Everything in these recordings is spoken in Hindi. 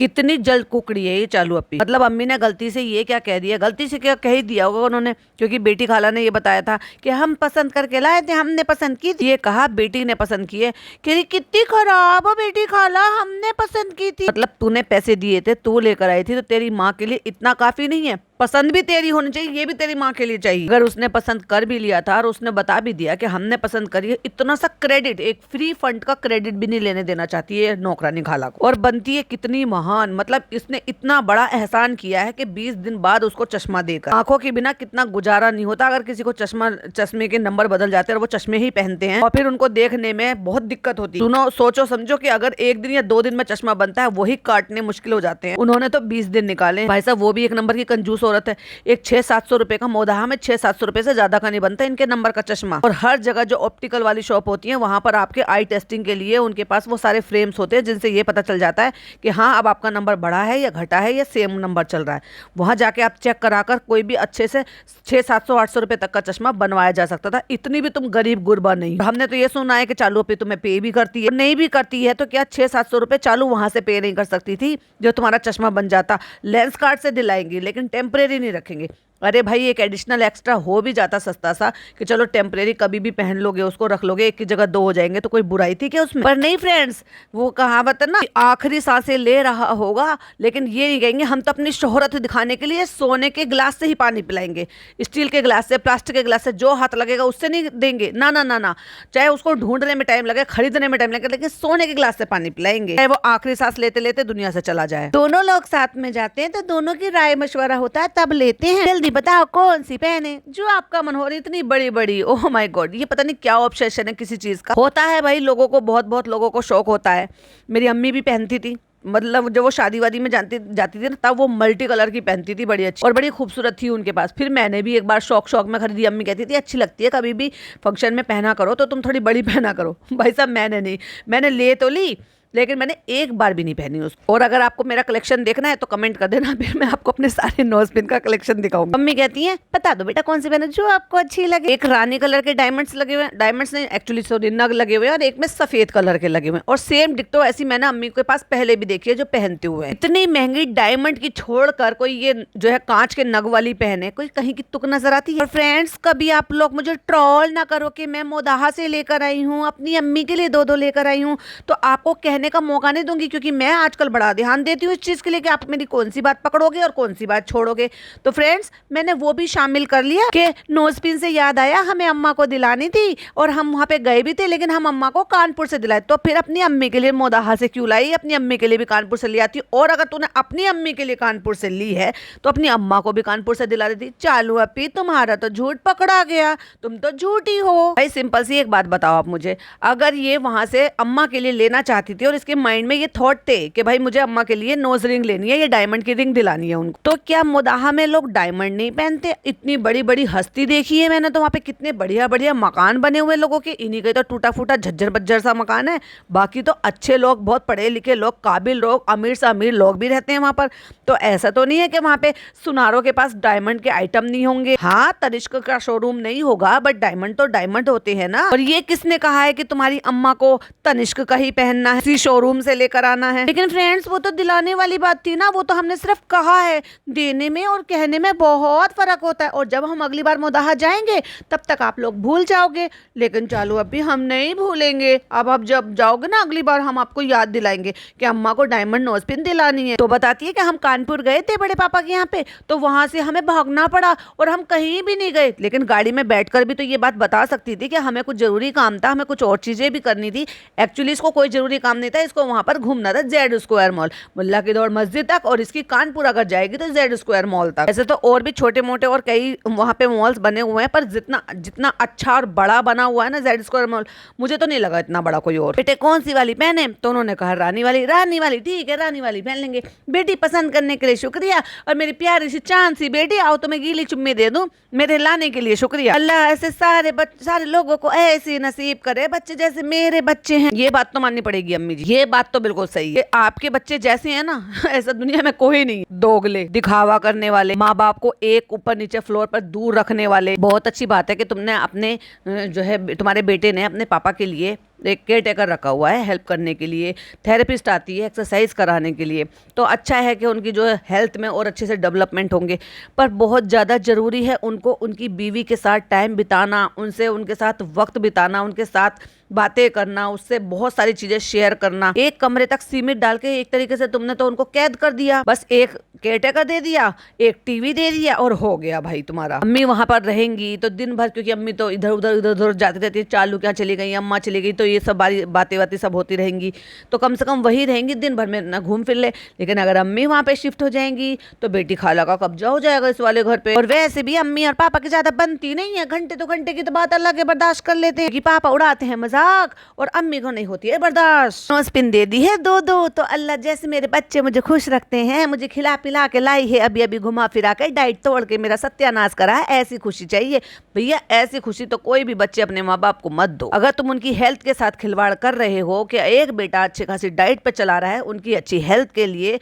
कितनी जल्द कुकड़ी है ये चालू अप्पी। मतलब अम्मी ने गलती से ये क्या कह दिया, गलती से क्या कह ही दिया होगा उन्होंने, क्योंकि बेटी खाला ने ये बताया था कि हम पसंद करके लाए थे, हमने पसंद की थी। ये कहा बेटी ने पसंद की है, कि कितनी खराब हो बेटी खाला, हमने पसंद की थी। मतलब तूने पैसे दिए थे, तू लेकर आई थी, तो तेरी माँ के लिए इतना काफी नहीं है? पसंद भी तेरी होनी चाहिए, ये भी तेरी माँ के लिए चाहिए। अगर उसने पसंद कर भी लिया था और उसने बता भी दिया कि हमने पसंद करी है, इतना सा क्रेडिट, एक फ्री फंड का क्रेडिट भी नहीं लेने देना चाहती है नौकरानी खाला को। और बनती है कितनी महान, मतलब इसने इतना बड़ा एहसान किया है कि 20 दिन बाद उसको चश्मा देकर। आंखों के बिना कितना गुजारा नहीं होता अगर किसी को चश्मे के नंबर बदल जाते हैं और वो चश्मे ही पहनते हैं, और फिर उनको देखने में बहुत दिक्कत होती है। सुनो, सोचो समझो कि अगर 1 दिन या 2 दिन में चश्मा बनता है, वही काटने मुश्किल हो जाते हैं। उन्होंने तो 20 दिन निकाले भाई साहब, वो भी एक नंबर की कंजूस औरत है। एक 600-700 रुपए का मोदाहा में 600-700 रुपए से ज्यादा का नहीं बनता इनके नंबर का चश्मा। और हर जगह जो ऑप्टिकल वाली शॉप होती है, वहां पर आपके आई टेस्टिंग के लिए उनके पास वो सारे फ्रेम्स होते हैं, जिनसे ये पता चल जाता है कि हाँ अब आपका नंबर बढ़ा है या घटा है या सेम नंबर चल रहा है। वहां जाके आप चेक कराकर कोई भी अच्छे से 600-700-800 रुपए तक का चश्मा बनवाया जा सकता था। इतनी भी तुम गरीब गुरबा नहीं। हमने तो ये सुना है कि चालू पे तुम्हें पे भी करती है, नहीं भी करती है तो क्या 600-700 रुपए चालू वहां से पे नहीं कर सकती थी जो तुम्हारा चश्मा बन जाता? लेंस कार्ड से दिलाएंगी लेकिन टेम्परेरी नहीं रखेंगे। अरे भाई एक एडिशनल एक्स्ट्रा हो भी जाता सस्ता सा कि चलो टेम्परेरी कभी भी पहन लोगे, उसको रख लोगे, एक की जगह 2 हो जाएंगे, तो कोई बुराई थी क्या उसमें? पर नहीं फ्रेंड्स, वो कहावत है ना, आखिरी सांसें ले रहा होगा लेकिन ये नहीं कहेंगे हम तो अपनी शोहरत दिखाने के लिए सोने के गिलास से ही पानी पिलाएंगे, स्टील के गिलास से, प्लास्टिक के गिलास से, जो हाथ लगेगा उससे नहीं देंगे। ना ना ना ना, चाहे उसको ढूंढने में टाइम लगे, खरीदने में टाइम लगे, लेकिन सोने के गिलास से पानी पिलाएंगे, चाहे वो आखिरी सांस लेते लेते दुनिया से चला जाए। दोनों लोग साथ में जाते हैं तो दोनों की राय मशवरा होता है, तब लेते हैं। जल्दी बताओ कौन सी पहने, जो आपका मन हो रही। इतनी बड़ी बड़ी, ओह माय गॉड, ये पता नहीं क्या ऑब्सेशन है किसी चीज का। होता है भाई लोगों को, बहुत बहुत लोगों को शौक होता है। मेरी अम्मी भी पहनती थी, मतलब जब वो शादी वादी में जाती थी ना, तब वो मल्टी कलर की पहनती थी, बड़ी अच्छी और बड़ी खूबसूरत थी उनके पास। फिर मैंने भी एक बार शौक में खरीदी। अम्मी कहती थी अच्छी लगती है, कभी भी फंक्शन में पहना करो तो तुम थोड़ी बड़ी पहना करो। भाई साहब मैंने नहीं, मैंने ले तो ली लेकिन मैंने एक बार भी नहीं पहनी उसको। और अगर आपको मेरा कलेक्शन देखना है तो कमेंट कर देना, फिर मैं आपको अपने सारे नोजपिन का कलेक्शन दिखाऊंगी। मम्मी कहती हैं बता दो बेटा कौन सी पहने जो आपको अच्छी लगे। एक रानी कलर के डायमंड्स लगे हुए, डायमंड्स नहीं एक्चुअली सॉरी, नग लगे हुए, और एक में सफेद कलर के लगे हुए, और सेम डिक्टो ऐसी मैंने अम्मी के पास पहले भी देखी है जो पहनते हुए हैं। इतनी महंगी डायमंड की छोड़कर कोई ये जो है कांच के नग वाली पहने, कोई कहीं की तुक नजर आती है। और फ्रेंड्स कभी आप लोग मुझे ट्रोल ना करो कि मैं मोदाहा से लेकर आई हूँ, अपनी अम्मी के लिए 2-2 लेकर आई हूँ, तो आपको कहने का मौका नहीं दूंगी, क्योंकि मैं आजकल बड़ा ध्यान देती हूँ इस चीज के लिए कि आप मेरी कौन सी बात पकड़ोगे और कौन सी बात छोड़ोगे। तो फ्रेंड्स मैंने वो भी शामिल कर लिया कि नोजपिन से याद आया हमें अम्मा को दिलानी थी, और हम वहां पे गए भी थे, लेकिन हम अम्मा को कानपुर से दिलाए, तो फिर अपनी अम्मी के लिए मोदाहा से क्यों लाई, अपनी अम्मी के लिए भी कानपुर से ले आती। और अगर तूने अपनी अम्मी के लिए कानपुर से ली है तो अपनी अम्मा को भी कानपुर से दिला देती। चालू अप्पी तुम्हारा तो झूठ पकड़ा गया, तुम तो झूठी हो। भाई सिंपल सी एक बात बताओ आप मुझे, अगर ये वहां से अम्मा के लिए लेना चाहती थी और इसके माइंड में ये थॉट थे कि भाई मुझे अम्मा के लिए नोज रिंग लेनी है, ये डायमंड की रिंग दिलानी है उनको, तो क्या मोदाहा में लोग डायमंड नहीं पहनते? इतनी बड़ी बड़ी हस्ती देखी है मैंने तो वहाँ पे, कितने बढ़िया बढ़िया मकान बने हुए लोगों के, इन्हीं के तो टूटा फूटा झज्जर बज्जर सा मकान है। बाकी तो अच्छे लोग, बहुत पढ़े लिखे लोग, काबिल लोग, अमीर से अमीर लोग भी रहते हैं वहाँ पर। तो ऐसा तो नहीं है कि वहाँ पे सुनारों के पास डायमंड के आइटम नहीं होंगे। हाँ तनिष्क का शोरूम नहीं होगा, बट डायमंड तो डायमंड होते हैं ना। और ये किसने कहा है कि तुम्हारी अम्मा को तनिष्क का ही पहनना है, इसी शोरूम से लेकर आना है? लेकिन फ्रेंड्स वो तो दिलाने वाली बात थी ना, वो तो हमने सिर्फ कहा है। देने में और कहने में बहुत फर्क होता है, और जब हम अगली बार मोदाहा जाएंगे तब तक आप लोग भूल जाओगे, लेकिन चालू अभी हम नहीं भूलेंगे। अब आप जब जाओगे ना अगली बार, हम आपको याद दिलाएंगे कि अम्मा को डायमंड नोजपिन दिलानी है। तो बताती है कि हम कानपुर गए थे बड़े पापा के यहाँ पे, तो वहां से हमें भागना पड़ा और हम कहीं भी नहीं गए, लेकिन गाड़ी में बैठकर भी तो ये बात बता सकती थी कि हमें कुछ जरूरी काम था, हमें कुछ और चीजें भी करनी थी। एक्चुअली इसको कोई जरूरी काम नहीं था, इसको वहां पर घूमना था जेड स्क्वायर मॉल, मुल्ला की दौड़ मस्जिद तक, और इसकी कानपुर अगर जाएगी तो जेड स्क्वायर मॉल तक। ऐसे तो और भी छोटे मोटे और कई वहां पे मॉल्स बने हुए हैं, पर जितना जितना अच्छा और बड़ा बना हुआ है ना जेड स्क्वायर मॉल, मुझे तो नहीं लगा इतना बड़ा कोई और। बेटे कौन सी वाली पहने, तो उन्होंने कहा रानी वाली। रानी वाली ठीक है, रानी वाली पहन लेंगे। बेटी पसंद करने के लिए शुक्रिया, और मेरी प्यारी सी चांद सी बेटी, आओ तो मैं गीली चुम्मी दे दूं, मेरे लाने के लिए शुक्रिया। अल्लाह ऐसे सारे लोगों को ऐसे नसीब करे बच्चे जैसे मेरे बच्चे हैं। ये बात तो माननी पड़ेगी अम्मी जी। लीजिए। ये बात तो बिल्कुल सही है। आपके बच्चे जैसे हैं ना ऐसा दुनिया में कोई नहीं। दोगले, दिखावा करने वाले, माँ बाप को एक ऊपर नीचे फ्लोर पर दूर रखने वाले। बहुत अच्छी बात है कि तुमने अपने जो है तुम्हारे बेटे ने अपने पापा के लिए एक केयर टेकर रखा हुआ है हेल्प करने के लिए, थेरेपिस्ट आती है एक्सरसाइज कराने के लिए। तो अच्छा है कि उनकी जो है हेल्थ में और अच्छे से डेवलपमेंट होंगे। पर बहुत ज़्यादा ज़रूरी है उनको उनकी बीवी के साथ टाइम बिताना, उनके साथ वक्त बिताना, उनके साथ बातें करना, उससे बहुत सारी चीज़ें शेयर करना। एक कमरे तक सीमित डाल के एक तरीके से तुमने तो उनको कैद कर दिया। बस एक केयर टेकर दे दिया, एक टीवी दे दिया और हो गया भाई तुम्हारा। अम्मी वहां पर रहेंगी तो दिन भर, क्योंकि अम्मी तो इधर उधर जाती रहती है, चालू क्या चली गई, अम्मा चली गई, तो ये सब बातें सब होती रहेंगी। तो कम से कम वही रहेंगी, दिन भर में ना घूम फिर ले। लेकिन अगर अम्मी वहां पे शिफ्ट हो जाएंगी तो बेटी खाला का कब्जा हो जाएगा इस वाले घर पे। और वैसे भी अम्मी और पापा की ज्यादा बनती नहीं है, घंटे तो घंटे की तो बात अलग है, बर्दाश्त कर लेते हैं कि पापा उड़ाते हैं मजाक और अम्मी को नहीं होती है बर्दाश्त। नोस्पिन दे दी है दो तो अल्लाह जैसे मेरे बच्चे मुझे खुश रखते हैं, मुझे खिला पिला के लाई है, अभी अभी घुमा फिरा के डाइट तोड़ के मेरा सत्यानाश करा है, ऐसी खुशी चाहिए भैया। ऐसी खुशी तो कोई भी बच्चे अपने माँ बाप को मत दो। अगर तुम उनकी हेल्थ के साथ खिलवाड़ कर रहे हो कि एक बेटा अच्छी खासी डाइट पे चला रहा है, उनकी अच्छी हेल्थ के लिए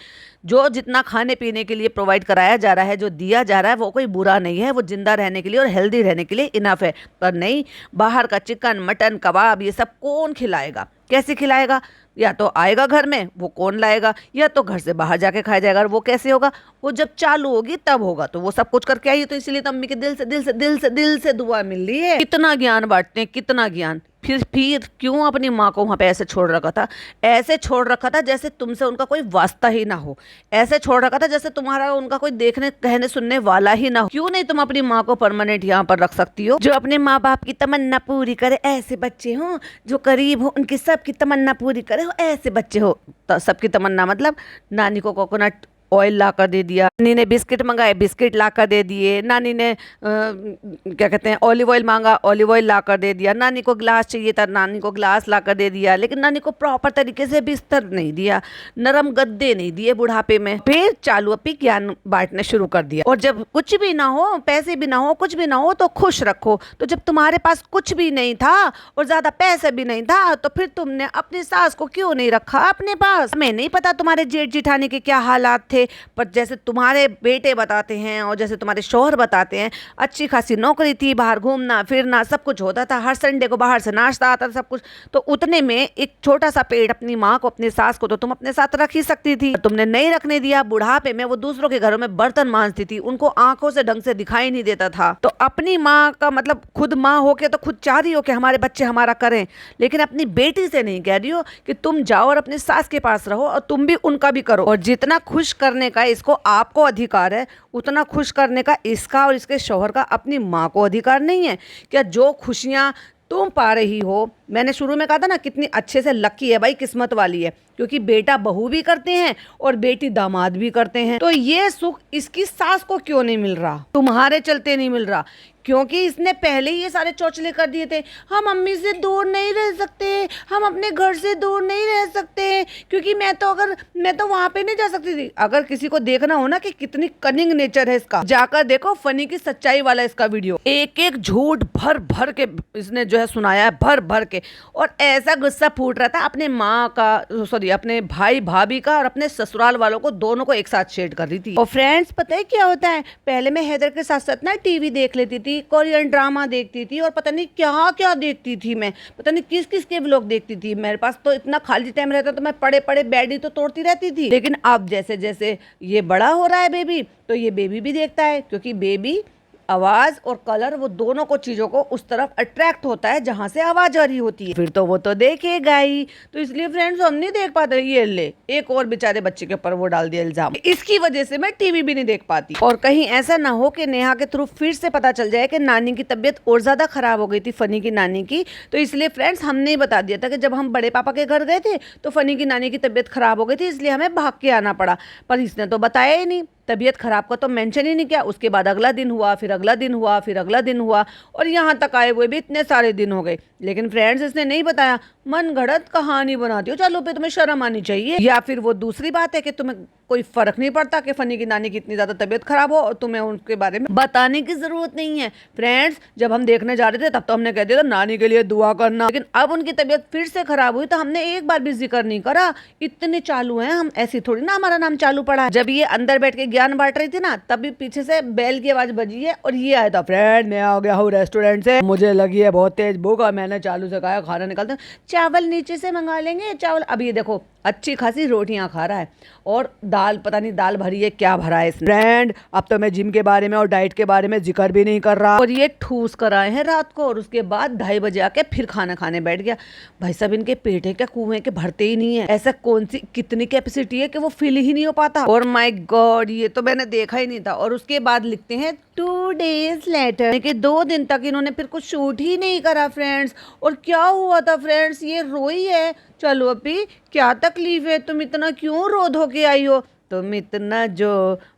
जो जितना खाने पीने के लिए प्रोवाइड कराया जा रहा है, जो दिया जा रहा है, वो कोई बुरा नहीं है, वो जिंदा रहने के लिए और हेल्दी रहने के लिए इनफ है। पर नहीं, बाहर का चिकन मटन कबाब ये सब कौन खिलाएगा, कैसे खिलाएगा? या तो आएगा घर में, वो कौन लाएगा, या तो घर से बाहर जाके खाया जाएगा। और वो कैसे होगा? वो जब चालू होगी तब होगा। तो वो सब कुछ करके आई है, तो इसलिए तो अम्मी के दिल से दुआ मिल रही है। कितना ज्ञान बांटते हैं, कितना ज्ञान। फिर क्यों अपनी माँ को वहाँ पे ऐसे छोड़ रखा था? ऐसे छोड़ रखा था जैसे तुमसे उनका कोई वास्ता ही ना हो। ऐसे छोड़ रखा था जैसे तुम्हारा उनका कोई देखने कहने सुनने वाला ही ना हो। क्यों नहीं तुम अपनी माँ को परमानेंट यहाँ पर रख सकती हो? जो अपने माँ बाप की तमन्ना पूरी करे, ऐसे बच्चे हो। जो करीब हो उनकी सबकी तमन्ना पूरी करे, हो ऐसे बच्चे हो। तो सबकी तमन्ना मतलब नानी को कोकोनट ऑयल ला कर दे दिया, नानी ने बिस्किट मंगाए बिस्किट ला कर दे दिए, नानी ने क्या कहते हैं ऑलिव ऑयल मांगा ऑलिव ऑयल ला कर दे दिया, नानी को ग्लास चाहिए था नानी को ग्लास ला कर दे दिया। लेकिन नानी को प्रॉपर तरीके से बिस्तर नहीं दिया, नरम गद्दे नहीं दिए बुढ़ापे में। फिर चालू अपनी ज्ञान बांटने शुरू कर दिया। और जब कुछ भी ना हो, पैसे भी ना हो, कुछ भी ना हो, तो खुश रखो। तो जब तुम्हारे पास कुछ भी नहीं था और ज्यादा पैसे भी नहीं था, तो फिर तुमने अपनी सास को क्यों नहीं रखा अपने पास? हमें नहीं पता तुम्हारे जेठ जिठानी के क्या हालात थे, पर जैसे तुम्हारे बेटे बताते हैं और जैसे तुम्हारे शौहर बताते हैं, अच्छी खासी नौकरी थी, बाहर घूमना फिरना सब कुछ होता था, हर संडे को बाहर से नाश्ता आता था, सब कुछ। तो उतने में एक छोटा सा पेड़ अपनी माँ को, अपनी सास को तो तुम अपने साथ रख ही सकती थी। तुमने नहीं रखने दिया। बुढ़ापे में वो दूसरों के घरों में बर्तन मांजती थी, उनको आंखों से ढंग से दिखाई नहीं देता था। तो अपनी माँ का मतलब खुद माँ होके तो खुद चाह रही हो कि हमारे बच्चे हमारा करें, लेकिन अपनी बेटी से नहीं कह रही हो कि तुम जाओ और अपनी सास के पास रहो और तुम भी उनका भी करो। और जितना खुश करने का इसको आपको अधिकार है, उतना खुश करने का इसका और इसके शौहर का अपनी माँ को अधिकार नहीं है क्या? जो खुशियाँ तुम पा रही हो, मैंने शुरू में कहा था ना कितनी अच्छे से लकी है भाई, किस्मत वाली है, क्योंकि बेटा बहू भी करते हैं और बेटी दामाद भी करते हैं। तो ये सुख इसकी सास को क्यों नहीं मिल रहा? तुम्हारे चलते नहीं मिल रहा, क्योंकि इसने पहले ही ये सारे चौचले कर दिए थे। हम अम्मी से दूर नहीं रह सकते, हम अपने घर से दूर नहीं रह सकते, क्योंकि मैं तो वहां पे नहीं जा सकती थी। अगर किसी को देखना हो ना कि कितनी कनिंग नेचर है इसका, जाकर देखो फनी की सच्चाई वाला इसका वीडियो। एक एक झूठ भर भर के इसने जो है सुनाया है, भर भर के। और ऐसा गुस्सा फूट रहा था अपने माँ का, सॉरी अपने भाई भाभी का और अपने ससुराल वालों को, दोनों को एक साथ शेड कर रही थी। और फ्रेंड्स पता है क्या होता है, पहले मैं हैदर के साथ साथ ना टीवी देख लेती थी, कोरियन ड्रामा देखती थी और पता नहीं क्या क्या देखती थी, मैं पता नहीं किस किस के व्लॉग देखती थी। मेरे पास तो इतना खाली टाइम रहता तो मैं पड़े पड़े बेड ही तो तोड़ती रहती थी। लेकिन अब जैसे जैसे ये बड़ा हो रहा है बेबी, तो ये बेबी भी देखता है, क्योंकि बेबी आवाज और कलर वो दोनों को चीजों को उस तरफ अट्रैक्ट होता है जहां से आवाज आ रही होती है, फिर तो वो तो देखेगा ही। तो इसलिए फ्रेंड्स हम नहीं देख पाते। ये ले एक और बेचारे बच्चे के ऊपर वो डाल दिया इल्जाम, इसकी वजह से मैं टीवी भी नहीं देख पाती। और कहीं ऐसा ना हो कि नेहा के थ्रू फिर से पता चल जाए कि नानी की तबीयत और ज्यादा खराब हो गई थी, फनी की नानी की। तो इसलिए फ्रेंड्स हमने ही बता दिया था कि जब हम बड़े पापा के घर गए थे तो फनी की नानी की तबीयत खराब हो गई थी, इसलिए हमें भाग के आना पड़ा। पर इसने तो बताया ही नहीं, तबीयत खराब का तो मेंशन ही नहीं किया। उसके बाद अगला दिन हुआ, फिर अगला दिन हुआ, फिर अगला दिन हुआ, और यहाँ तक आए हुए भी इतने सारे दिन हो गए, लेकिन फ्रेंड्स इसने नहीं बताया। मन घड़त कहानी बनाती हो चालू पे, तुम्हें शर्म आनी चाहिए। या फिर वो दूसरी बात है कि तुम्हें कोई फर्क नहीं पड़ता कि फनी की नानी की इतनी ज्यादा तबीयत खराब हो और तुम्हें उनके बारे में बताने की जरूरत नहीं है। फ्रेंड्स, जब हम देखने जा रहे थे तब तो हमने कह दिया था नानी के लिए दुआ करना, लेकिन अब उनकी तबीयत फिर से खराब हुई तो हमने एक बार भी जिक्र नहीं करा। इतने चालू हैं हम, ऐसी थोड़ी ना हमारा नाम चालू पड़ा है। जब ये अंदर बैठ के ज्ञान बांट रही थी ना, तभी पीछे से बेल की आवाज बजी है और ये आया था, फ्रेंड मैं आ गया हूँ रेस्टोरेंट से, मुझे लगी है बहुत तेज भूख और मैंने चालू से कहा खाना निकालते हैं, चावल नीचे से मंगा लेंगे चावल। अब ये देखो अच्छी खासी रोटियां खा रहा है और दाल, पता नहीं दाल भरी है क्या भरा है इसने। फ्रेंड, अब तो मैं जिम के बारे में और डाइट के बारे में जिक्र भी नहीं कर रहा। और ये ठूस कर आए हैं रात को और उसके बाद 2:30 बजे आके फिर खाना खाने बैठ गया। भाई साहब, इनके पेट है क्या, कुएं के भरते ही नहीं है। ऐसा कौन सी कितनी कैपेसिटी है कि वो फिल ही नहीं हो पाता। और माय गॉड, ये तो मैंने देखा ही नहीं था। और उसके बाद लिखते हैं 2 days later, कि 2 दिन तक इन्होंने फिर कुछ शूट ही नहीं करा फ्रेंड्स। और क्या हुआ था फ्रेंड्स, ये रोई है। चलो अभी क्या तकलीफ है, तुम इतना क्यों रो धो के आई हो, तुम इतना जो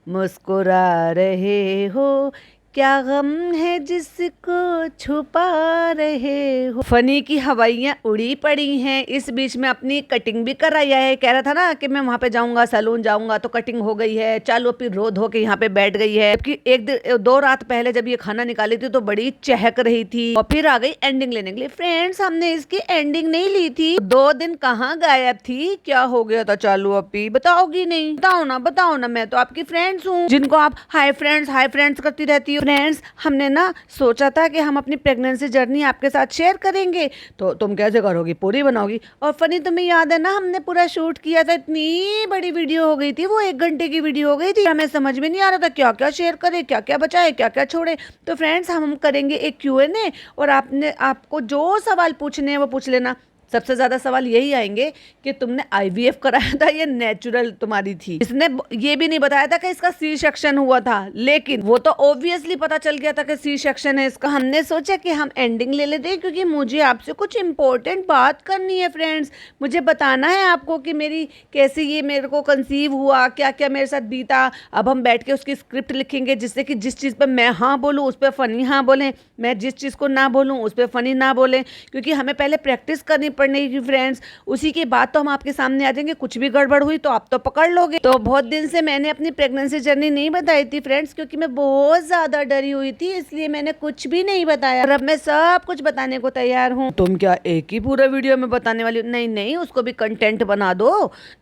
मुस्कुरा रहे हो, क्या गम है जिसको छुपा रहे हो। फनी की हवाइयाँ उड़ी पड़ी हैं। इस बीच में अपनी कटिंग भी कराया है। कह रहा था ना कि मैं वहां पे जाऊंगा, सैलून जाऊंगा, तो कटिंग हो गई है। चालू फिर रो धो के यहाँ पे बैठ गई है। जबकि 2 रात पहले जब ये खाना निकाली थी तो बड़ी चहक रही थी और फिर आ गई एंडिंग लेने के लिए। फ्रेंड्स, हमने इसकी एंडिंग नहीं ली थी। 2 दिन कहाँ गायब थी, क्या हो गया था चालू अपी, बताओगी नहीं? बताओ ना, मैं तो आपकी फ्रेंड्स हूँ जिनको आप हाय फ्रेंड्स करती रहती हो। फ्रेंड्स, हमने ना सोचा था कि हम अपनी प्रेगनेंसी जर्नी आपके साथ शेयर करेंगे, तो तुम कैसे करोगी, पूरी बनाओगी? और फनी, तुम्हें याद है ना हमने पूरा शूट किया था, इतनी बड़ी वीडियो हो गई थी, वो 1 घंटे की वीडियो हो गई थी। हमें समझ में नहीं आ रहा था क्या क्या शेयर करे, क्या क्या बचाए, क्या क्या छोड़े। तो फ्रेंड्स, हम करेंगे एक Q&A और आपको जो सवाल पूछने हैं वो पूछ लेना। सबसे ज्यादा सवाल यही आएंगे कि तुमने IVF कराया था, ये नेचुरल तुम्हारी थी। इसने ये भी नहीं बताया था कि इसका सी सेक्शन हुआ था, लेकिन वो तो ऑब्वियसली पता चल गया था कि सी सेक्शन है इसका। हमने सोचा कि हम एंडिंग ले लेते हैं क्योंकि मुझे आपसे कुछ इंपॉर्टेंट बात करनी है फ्रेंड्स। मुझे बताना है आपको कि मेरी कैसे ये मेरे को कंसीव हुआ, क्या क्या मेरे साथ बीता। अब हम बैठ के उसकी स्क्रिप्ट लिखेंगे जिससे कि जिस चीज़ पर मैं हाँ बोलूँ उस पर फनी हाँ बोलें, मैं जिस चीज़ को ना बोलूँ उस पर फनी ना बोलें, क्योंकि हमें पहले प्रैक्टिस करनी पड़ने की फ्रेंड्स। उसी के बाद तो हम आपके सामने आ जाएंगे। कुछ भी गड़बड़ हुई तो आप तो पकड़ लोगे। तो बहुत दिन से मैंने अपनी प्रेगनेंसी जर्नी नहीं बताई थी फ्रेंड्स, क्योंकि मैं बहुत ज्यादा डरी हुई थी, इसलिए मैंने कुछ भी नहीं बताया। और अब मैं सब कुछ बताने को तैयार हूँ। तुम क्या एक ही पूरा वीडियो में बताने वाली? नहीं, उसको भी कंटेंट बना दो।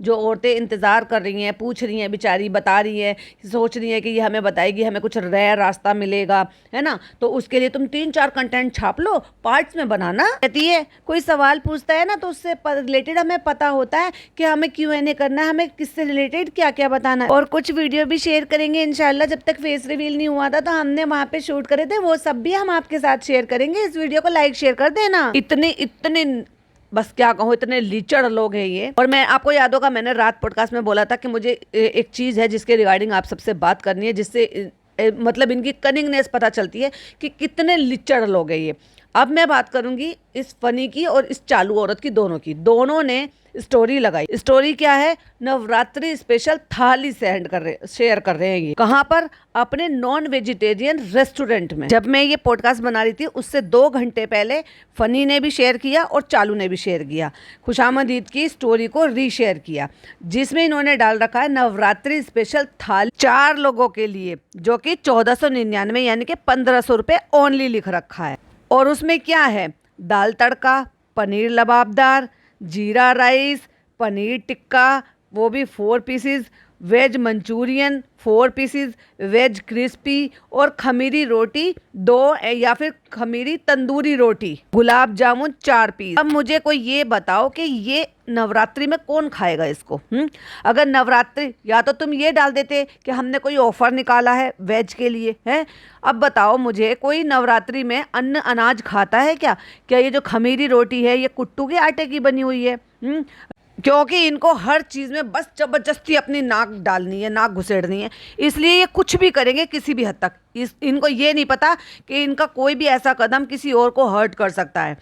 जो औरतें इंतजार कर रही हैं, पूछ रही हैं, बेचारी बता रही है, सोच रही है कि ये हमें बताएगी, हमें कुछ नया रास्ता मिलेगा, है ना। तो उसके लिए तुम 3-4 कंटेंट छाप लो, पार्ट्स में बनाना। कहती है कोई सवाल पूछता है ना तो उससे रिलेटेड हमें पता होता है कि हमें Q&A करना है, हमें किससे रिलेटेड क्या क्या बताना है। और कुछ वीडियो भी शेयर करेंगे इंशाल्लाह। जब तक फेस रिवील नहीं हुआ था तो हमने वहां पे शूट करे थे, वो सब भी हम आपके साथ शेयर करेंगे। इस वीडियो को लाइक शेयर कर देना। इतने बस क्या कहूँ, इतने लीचड़ लोग हैं ये। और मैं आपको याद होगा, मैंने रात पॉडकास्ट में बोला था कि मुझे एक चीज है जिसके रिगार्डिंग आप सबसे बात करनी है, जिससे मतलब इनकी कनिंगनेस पता चलती है कि कितने लिचड़ लोग हैं ये। अब मैं बात करूंगी इस फनी की और इस चालू औरत की, दोनों ने स्टोरी लगाई। स्टोरी क्या है? नवरात्रि स्पेशल थाली शेयर कर रहे हैं ये। कहाँ पर? अपने नॉन वेजिटेरियन रेस्टोरेंट में। जब मैं ये पॉडकास्ट बना रही थी उससे 2 घंटे पहले फनी ने भी शेयर किया और चालू ने भी शेयर किया, खुशामद ईद की स्टोरी को रीशेयर किया, जिसमें इन्होंने डाल रखा है नवरात्रि स्पेशल थाली 4 लोगों के लिए, जो कि 1499 यानी कि 1500 रुपये ओनली लिख रखा है। और उसमें क्या है? दाल तड़का, पनीर लबाबदार, जीरा राइस, पनीर टिक्का वो भी 4 pieces, veg Manchurian 4 pieces, veg crispy और खमीरी रोटी 2 या फिर खमीरी तंदूरी रोटी, गुलाब जामुन 4 पीस। अब मुझे कोई ये बताओ कि ये नवरात्रि में कौन खाएगा इसको? अगर नवरात्रि, या तो तुम ये डाल देते कि हमने कोई ऑफर निकाला है वेज के लिए, है। अब बताओ मुझे, कोई नवरात्रि में अन्न अनाज खाता है क्या? क्या ये जो खमीरी रोटी है ये कुट्टू के आटे की बनी हुई है? क्योंकि इनको हर चीज़ में बस जबरदस्ती अपनी नाक डालनी है, नाक घुसेड़नी है, इसलिए ये कुछ भी करेंगे किसी भी हद तक। इनको ये नहीं पता कि इनका कोई भी ऐसा कदम किसी और को हर्ट कर सकता है।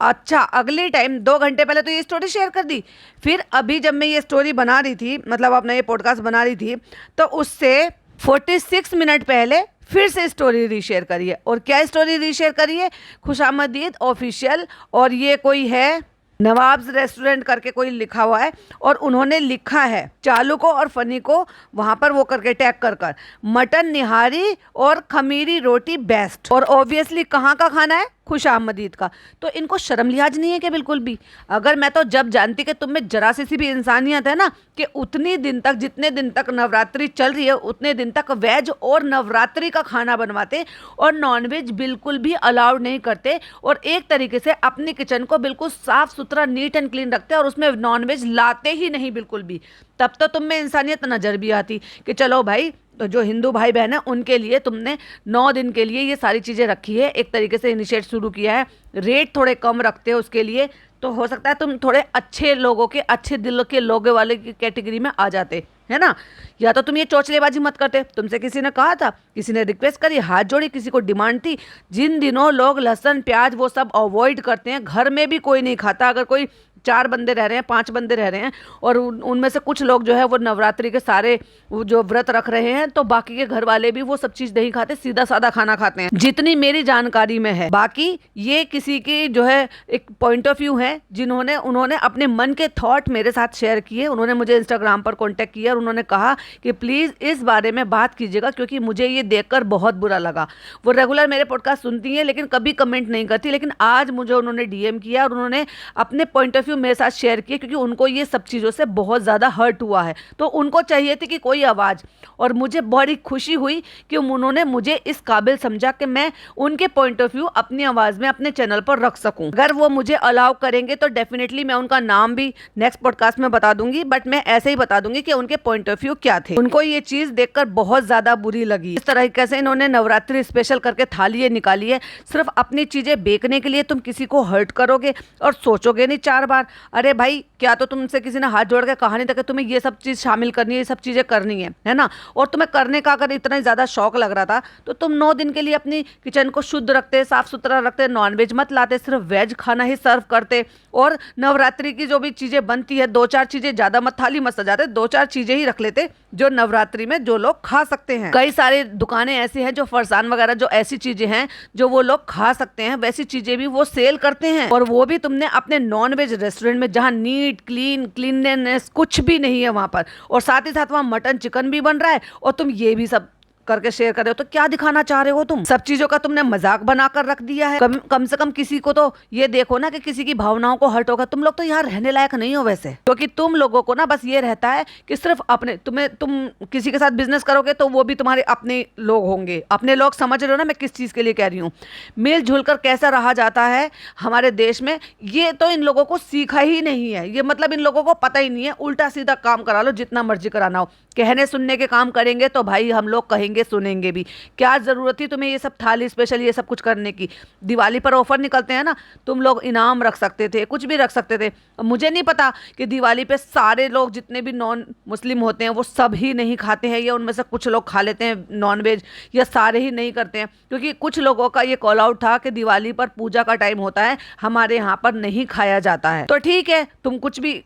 अच्छा, अगले टाइम 2 घंटे पहले तो ये स्टोरी शेयर कर दी, फिर अभी जब मैं ये स्टोरी बना रही थी, मतलब अपना ये पॉडकास्ट बना रही थी, तो उससे 46 मिनट पहले फिर से स्टोरी रीशेयर करिए। और क्या स्टोरी रीशेयर करिए? खुशामद ईद ऑफिशियल। और ये कोई है नवाब्स रेस्टोरेंट करके कोई लिखा हुआ है और उन्होंने लिखा है चालू को और फनी को वहां पर वो करके टैग कर मटन निहारी और खमीरी रोटी बेस्ट। और ऑब्वियसली कहाँ का खाना है, खुशामदीद का। तो इनको शर्म लिहाज नहीं है कि बिल्कुल भी। अगर मैं तो जब जानती कि तुम में जरा सी भी इंसानियत है ना, कि उतनी दिन तक, जितने दिन तक नवरात्रि चल रही है उतने दिन तक वेज और नवरात्रि का खाना बनवाते और नॉनवेज बिल्कुल भी अलाउड नहीं करते और एक तरीके से अपनी किचन को बिल्कुल साफ सुथरा नीट एंड क्लीन रखते और उसमें नॉनवेज लाते ही नहीं बिल्कुल भी। तब तो तुम में इंसानियत नजर भी आती कि चलो भाई, तो जो हिंदू भाई बहन है उनके लिए तुमने 9 दिन के लिए ये सारी चीज़ें रखी है, एक तरीके से इनिशिएट शुरू किया है, रेट थोड़े कम रखते हो उसके लिए, तो हो सकता है तुम थोड़े अच्छे लोगों के, अच्छे दिलों के लोगों वाले की कैटेगरी में आ जाते, है ना। या तो तुम ये चौचलेबाजी मत करते। तुमसे किसी ने कहा था, किसी ने रिक्वेस्ट करी, हाथ जोड़ी, किसी को डिमांड थी, जिन दिनों लोग लहसुन प्याज वो सब अवॉइड करते हैं, घर में भी कोई नहीं खाता, अगर कोई 4 बंदे रह रहे हैं, 5 बंदे रह रहे हैं और उनमें से कुछ लोग जो है वो नवरात्रि के सारे वो जो व्रत रख रहे हैं, तो बाकी के घर वाले भी वो सब चीज नहीं खाते, सीधा साधा खाना खाते हैं, जितनी मेरी जानकारी में है। बाकी ये किसी की जो है एक पॉइंट ऑफ व्यू है, उन्होंने अपने मन के थॉट मेरे साथ शेयर किए। उन्होंने मुझे इंस्टाग्राम पर कॉन्टेक्ट किया और उन्होंने कहा कि प्लीज इस बारे में बात कीजिएगा, क्योंकि मुझे ये देखकर बहुत बुरा लगा। वो रेगुलर मेरे पॉडकास्ट सुनती है लेकिन कभी कमेंट नहीं करती, लेकिन आज मुझे उन्होंने डीएम किया और उन्होंने अपने पॉइंट ऑफ व्यू मेरे साथ शेयर किए, क्योंकि उनको ये सब चीज़ों से बहुत ज़्यादा हर्ट हुआ है। तो उनको चाहिए थी कि कोई आवाज़, और मुझे बड़ी खुशी हुई कि उन्होंने मुझे इस काबिल समझा कि मैं उनके पॉइंट ऑफ व्यू अपनी आवाज़ में अपने चैनल पर रख सकूं। अगर वो मुझे अलाउ करेंगे तो डेफिनेटली मैं उनका नाम भी नेक्स्ट पॉडकास्ट में बता दूंगी, बट मैं ऐसे ही बता दूंगी कि उनके पॉइंट ऑफ व्यू क्या थे। उनको ये चीज़ देखकर बहुत ज़्यादा बुरी लगी। इस तरीके से इन्होंने नवरात्रि स्पेशल करके थाली निकाली है, सिर्फ अपनी चीज़ें बेचने के लिए। तुम किसी को हर्ट करोगे और सोचोगे नहीं 4 बार। अरे भाई, क्या तो तुमसे किसी ने हाथ जोड़ के कहा नहीं था कि तुम्हें ये सब चीज़ शामिल करनी है, ये सब चीज़ें करनी है ना। और तुम्हें करने का अगर इतना ज़्यादा शौक लग रहा था तो तुम 9 दिन के लिए अपनी किचन को शुद्ध रखते, साफ सुथरा रखते, नॉनवेज मत लाते, सिर्फ वेज खाना ही सर्व करते। और नवरात्रि की जो भी चीज़ें बनती है, 2-4 चीज़ें, ज़्यादा मत थाली मत सजाते, 2-4 चीज़ें ही रख लेते जो नवरात्रि में जो लोग खा सकते हैं। कई सारे दुकानें ऐसी हैं जो फरसान वगैरह, जो ऐसी चीज़ें हैं जो वो लोग खा सकते हैं, वैसी चीज़ें भी वो सेल करते हैं। और वो भी तुमने अपने नॉनवेज रेस्टोरेंट में, जहाँ नीट क्लीननेस कुछ भी नहीं है वहां पर, और साथ ही साथ वहां मटन चिकन भी बन रहा है और तुम ये भी सब करके शेयर कर रहे हो। तो क्या दिखाना चाह रहे हो तुम? सब चीजों का तुमने मजाक बनाकर रख दिया है। कम से कम किसी को तो ये देखो ना कि किसी की भावनाओं को हर्ट होगा। तुम लोग तो यार रहने लायक नहीं हो वैसे, क्योंकि तुम लोगों को ना बस ये रहता है कि सिर्फ अपने, तुम किसी के साथ बिजनेस करोगे तो वो भी तुम्हारे अपने लोग होंगे। अपने लोग समझ रहे हो ना मैं किस चीज के लिए कह रही हूँ। मिलजुल कर कैसा रहा जाता है हमारे देश में, ये तो इन लोगों को सीखा ही नहीं है। ये मतलब इन लोगों को पता ही नहीं है। उल्टा सीधा काम करा लो, जितना मर्जी कराना हो। कहने सुनने के काम करेंगे तो भाई हम लोग कहेंगे सुनेंगे भी। क्या जरूरत थी तुम्हें ये सब थाली स्पेशल ये सब कुछ करने की? दिवाली पर ऑफर निकलते हैं ना, तुम लोग इनाम रख सकते थे, कुछ भी रख सकते थे। मुझे नहीं पता कि दिवाली पे सारे लोग जितने भी नॉन मुस्लिम होते हैं वो सब ही नहीं खाते हैं, या उनमें से कुछ लोग खा लेते हैं नॉनवेज, या सारे ही नहीं करते हैं। क्योंकि कुछ लोगों का ये कॉल आउट था कि दिवाली पर पूजा का टाइम होता है, हमारे यहाँ पर नहीं खाया जाता है। तो ठीक है, तुम कुछ भी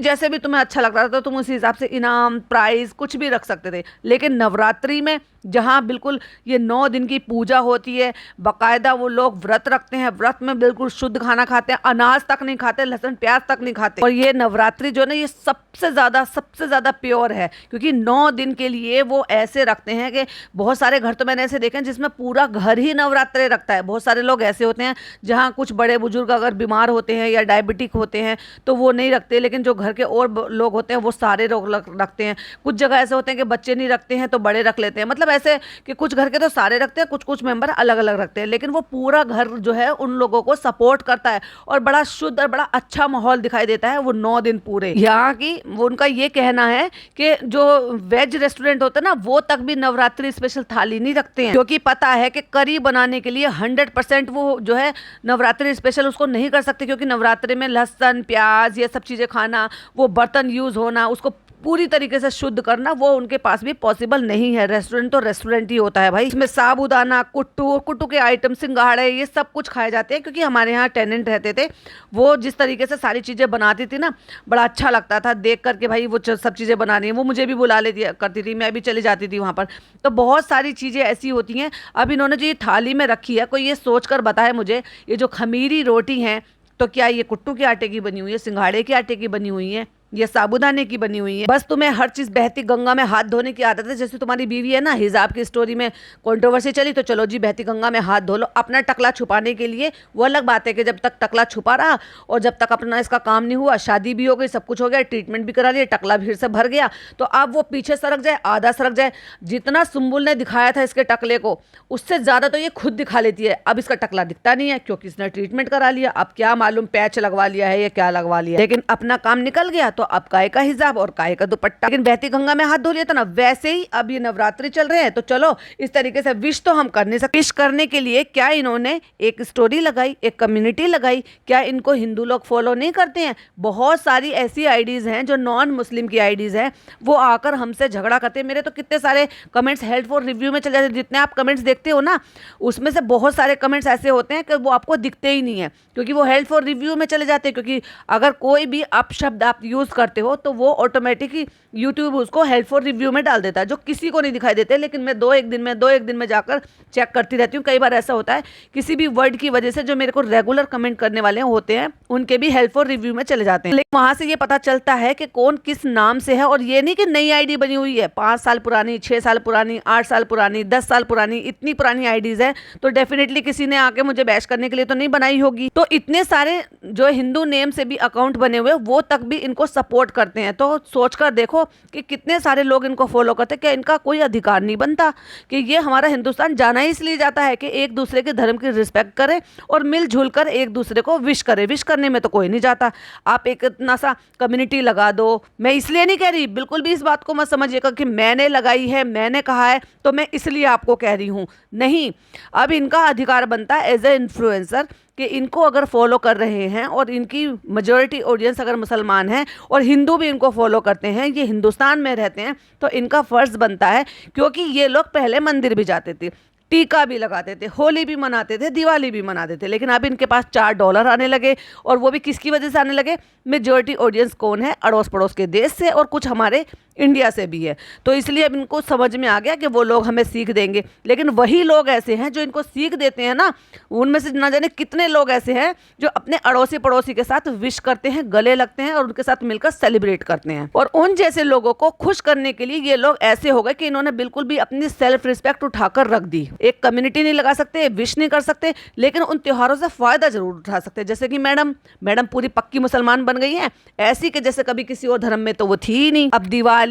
जैसे भी तुम्हें अच्छा लग रहा था तो तुम उसी हिसाब से इनाम प्राइज कुछ भी रख सकते थे। लेकिन नवरात्रि में जहाँ बिल्कुल ये 9 दिन की पूजा होती है, बाकायदा वो लोग व्रत रखते हैं, व्रत में बिल्कुल शुद्ध खाना खाते हैं, अनाज तक नहीं खाते, लहसुन प्याज तक नहीं खाते। और ये नवरात्रि जो है ना, ये सबसे ज़्यादा प्योर है, क्योंकि 9 दिन के लिए वो ऐसे रखते हैं कि बहुत सारे घर तो मैंने ऐसे देखे हैं जिसमें पूरा घर ही नवरात्रि रखता है। बहुत सारे लोग ऐसे होते हैं जहाँ कुछ बड़े बुजुर्ग अगर बीमार होते हैं या डायबिटिक होते हैं तो वो नहीं रखते, लेकिन जो घर के और लोग होते हैं वो सारे लोग रखते हैं। कुछ जगह ऐसे होते हैं कि बच्चे नहीं रखते हैं तो बड़े रख लेते हैं। मतलब ऐसे कि कुछ घर के तो सारे रखते हैं, कुछ मेंबर अलग अलग रखते हैं, लेकिन वो पूरा घर जो है उन लोगों को सपोर्ट करता है और बड़ा शुद्ध और बड़ा अच्छा माहौल दिखाई देता है वो 9 दिन पूरे। यहाँ की वो उनका ये कहना है कि जो वेज रेस्टोरेंट होते हैं ना, वो तक भी नवरात्रि स्पेशल थाली नहीं रखते हैं, क्योंकि पता है कि करी बनाने के लिए 100% वो जो है नवरात्रि स्पेशल उसको नहीं कर सकते, क्योंकि नवरात्रि में लहसुन प्याज ये सब चीजें खाना, वो बर्तन यूज होना, उसको पूरी तरीके से शुद्ध करना, वो उनके पास भी पॉसिबल नहीं है। रेस्टोरेंट तो रेस्टोरेंट ही होता है भाई। इसमें साबूदाना, कुट्टू के आइटम, सिंघाड़े, ये सब कुछ खाए जाते हैं। क्योंकि हमारे यहाँ टेनेंट रहते थे, वो जिस तरीके से सारी चीज़ें बनाती थी ना, बड़ा अच्छा लगता था देख करके भाई वो सब चीज़ें बना रही हैं। वो मुझे भी बुला लेती करती थी, मैं भी चली जाती थी वहाँ पर। तो बहुत सारी चीज़ें ऐसी होती हैं। अब इन्होंने जो ये थाली में रखी है, कोई ये सोच कर बताए मुझे, ये जो खमीरी रोटी हैं, तो क्या ये कुट्टू के आटे की बनी हुई है, सिंघाड़े के आटे की बनी हुई है, ये साबूदाने की बनी हुई है? बस तुम्हें हर चीज बहती गंगा में हाथ धोने की आदत है। जैसे तुम्हारी बीवी है ना, हिजाब की स्टोरी में कंट्रोवर्सी चली तो चलो जी बहती गंगा में हाथ धो लो अपना टकला छुपाने के लिए। वो अलग बात है कि जब तक टकला छुपा रहा और जब तक अपना इसका काम नहीं हुआ, शादी भी हो गई, सब कुछ हो गया, ट्रीटमेंट भी करा लिया, टकला फिर से भर गया, तो अब वो पीछे सरक जाए, आधा सरक जाए। जितना सुम्बुल ने दिखाया था इसके टकले को, उससे ज्यादा तो ये खुद दिखा लेती है। अब इसका टकला दिखता नहीं है क्योंकि इसने ट्रीटमेंट करा लिया। अब क्या मालूम पैच लगवा लिया है या क्या लगवा लिया, लेकिन अपना काम निकल गया। तो अब काय का हिजाब और काय का दुपट्टा, लेकिन बहती गंगा में हाथ धो लिया था ना। वैसे ही अब ये नवरात्रि चल रहे हैं तो चलो इस तरीके से विश तो हम कर नहीं सकते। विश करने के लिए क्या इन्होंने एक स्टोरी लगाई, एक कम्युनिटी लगाई? क्या इनको हिंदू लोग फॉलो नहीं करते हैं? बहुत सारी ऐसी आईडीज हैं जो नॉन मुस्लिम की आईडीज हैं, वो आकर हमसे झगड़ा करते हैं। मेरे तो कितने सारे कमेंट्स हेल्प फॉर रिव्यू में चले जाते हैं। जितने आप कमेंट्स देखते हो ना, उसमें से बहुत सारे कमेंट्स ऐसे होते हैं कि वो आपको दिखते ही नहीं है, क्योंकि वो हेल्प फॉर रिव्यू में चले जाते हैं। क्योंकि अगर कोई भी अपशब्द आप यूज करते हो तो वो ऑटोमेटिकली यूट्यूब उसको हेल्प फॉर रिव्यू में डाल देता है, जो किसी को नहीं दिखाई देते। लेकिन मैं दो एक दिन में जाकर चेक करती रहती हूँ। कई बार ऐसा होता है किसी भी वर्ड की वजह से जो मेरे को रेगुलर कमेंट करने वाले होते हैं उनके भी हेल्प फॉर रिव्यू में चले जाते हैं। लेकिन वहां से ये पता चलता है कि कौन किस नाम से है। और ये नहीं कि नई आईडी बनी हुई है, 5 साल पुरानी, 6 साल पुरानी, 8 साल पुरानी, 10 साल पुरानी, इतनी पुरानी आईडीज है तो डेफिनेटली किसी ने आके मुझे बैश करने के लिए तो नहीं बनाई होगी। तो इतने सारे जो हिंदू नेम से भी अकाउंट बने हुए वो तक भी इनको सपोर्ट करते हैं। तो सोचकर देखो कि कितने सारे लोग इनको फॉलो करते हैं। क्या इनका कोई अधिकार नहीं बनता कि ये हमारा हिंदुस्तान जाना ही इसलिए जाता है कि एक दूसरे के धर्म की रिस्पेक्ट करें और मिलजुल कर एक दूसरे को विश करें। विश करने में तो कोई नहीं जाता। आप एक इतना सा कम्युनिटी लगा दो। मैं इसलिए नहीं कह रही, बिल्कुल भी इस बात को मत समझिएगा कि मैंने लगाई है, मैंने कहा है तो मैं इसलिए आपको कह रही हूँ। नहीं, अब इनका अधिकार बनता है एज ए इन्फ्लुएंसर कि इनको अगर फॉलो कर रहे हैं और इनकी मेजॉरिटी ऑडियंस अगर मुसलमान है और हिंदू भी इनको फॉलो करते हैं, ये हिंदुस्तान में रहते हैं, तो इनका फ़र्ज़ बनता है। क्योंकि ये लोग पहले मंदिर भी जाते थे, टीका भी लगाते थे, होली भी मनाते थे, दिवाली भी मनाते थे, लेकिन अब इनके पास $4 आने लगे। और वो भी किसकी वजह से आने लगे? मेजॉरिटी ऑडियंस कौन है? अड़ोस पड़ोस के देश से और कुछ हमारे इंडिया से भी है। तो इसलिए अब इनको समझ में आ गया कि वो लोग हमें सीख देंगे। लेकिन वही लोग ऐसे हैं जो इनको सीख देते हैं ना, उनमें से ना जाने कितने लोग ऐसे हैं जो अपने अड़ोसी पड़ोसी के साथ विश करते हैं, गले लगते हैं और उनके साथ मिलकर सेलिब्रेट करते हैं। और उन जैसे लोगों को खुश करने के लिए ये लोग ऐसे हो गए कि इन्होंने बिल्कुल भी अपनी सेल्फ रिस्पेक्ट उठाकर रख दी। एक कम्युनिटी नहीं लगा सकते, विश नहीं कर सकते, लेकिन उन त्योहारों से फायदा जरूर उठा सकते हैं। जैसे कि मैडम पूरी पक्की मुसलमान बन गई है, ऐसी कि जैसे कभी किसी और धर्म में तो वो थी ही नहीं। अब दिवाली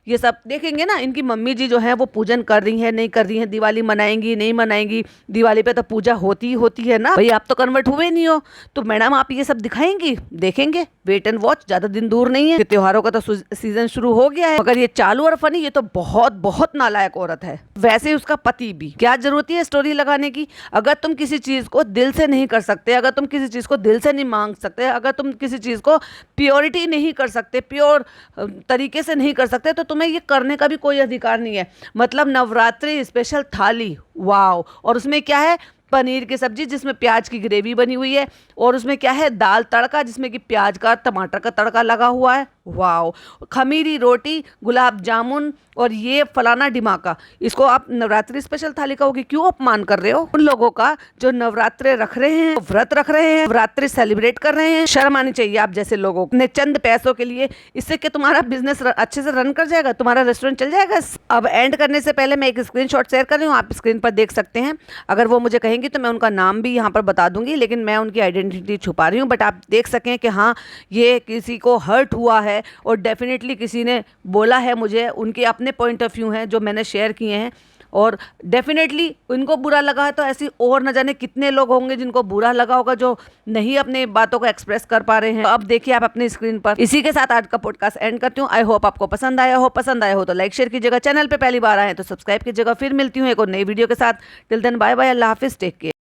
ये सब देखेंगे ना, इनकी मम्मी जी जो है वो पूजन कर रही है, नहीं कर रही है, दिवाली मनाएंगी नहीं मनाएंगी, दिवाली पे तो पूजा होती ही होती है ना भाई। आप तो कन्वर्ट हुए नहीं हो तो मैडम आप ये सब दिखाएंगी? देखेंगे, वेट एंड वॉच, ज्यादा दिन दूर नहीं है। त्योहारों का तो सीजन शुरू हो गया है। मगर ये चालू और फनी, ये तो बहुत बहुत नालायक औरत है। वैसे ही उसका पति भी। क्या जरूरत है स्टोरी लगाने की? अगर तुम किसी चीज को दिल से नहीं कर सकते, अगर तुम किसी चीज को दिल से नहीं मांग सकते, अगर तुम किसी चीज को प्योरिटी नहीं कर सकते, प्योर तरीके से नहीं कर सकते, तो तुम्हें ये करने का भी कोई अधिकार नहीं है। मतलब नवरात्रि स्पेशल थाली, वाओ! और उसमें क्या है? पनीर की सब्जी जिसमें प्याज की ग्रेवी बनी हुई है, और उसमें क्या है? दाल तड़का जिसमें कि प्याज का टमाटर का तड़का लगा हुआ है, वाओ! खमीरी रोटी, गुलाब जामुन और ये फलाना डिमाका। इसको आप नवरात्रि स्पेशल थाली कहोगे? क्यों अपमान कर रहे हो उन लोगों का जो नवरात्रे रख रहे हैं, व्रत रख रहे हैं, नवरात्रि सेलिब्रेट कर रहे हैं? शर्म आनी चाहिए आप जैसे लोगों को। अपने चंद पैसों के लिए, इससे कि तुम्हारा बिजनेस अच्छे से रन कर जाएगा, तुम्हारा रेस्टोरेंट चल जाएगा। अब एंड करने से पहले मैं एक स्क्रीनशॉट शेयर कर रही हूँ, आप स्क्रीन पर देख सकते हैं। अगर वो मुझे कहेंगी तो मैं उनका नाम भी यहाँ पर बता दूंगी, लेकिन मैं उनकी आइडेंटिटी छुपा रही हूँ। बट आप देख सकें कि हाँ, ये किसी को हर्ट हुआ है और डेफिनेटली किसी ने बोला है मुझे, उनके अपने पॉइंट ऑफ व्यू हैं जो मैंने शेयर किए हैं, और डेफिनेटली उनको बुरा लगा है। तो ऐसी और न जाने कितने लोग होंगे जिनको बुरा लगा होगा, जो नहीं अपने बातों को एक्सप्रेस कर पा रहे हैं। तो अब देखिए आप अपनी स्क्रीन पर। इसी के साथ आज का पॉडकास्ट एंड करती हूँ। आई होप आपको पसंद आया हो। पसंद आया हो तो लाइक शेयर कीजिएगा। चैनल पे पहली बार आए तो सब्सक्राइब कीजिएगा। फिर मिलती हूँ एक और नई वीडियो के साथ। टिल देन बाय बाय, अल्लाह हाफिज, टेक केयर।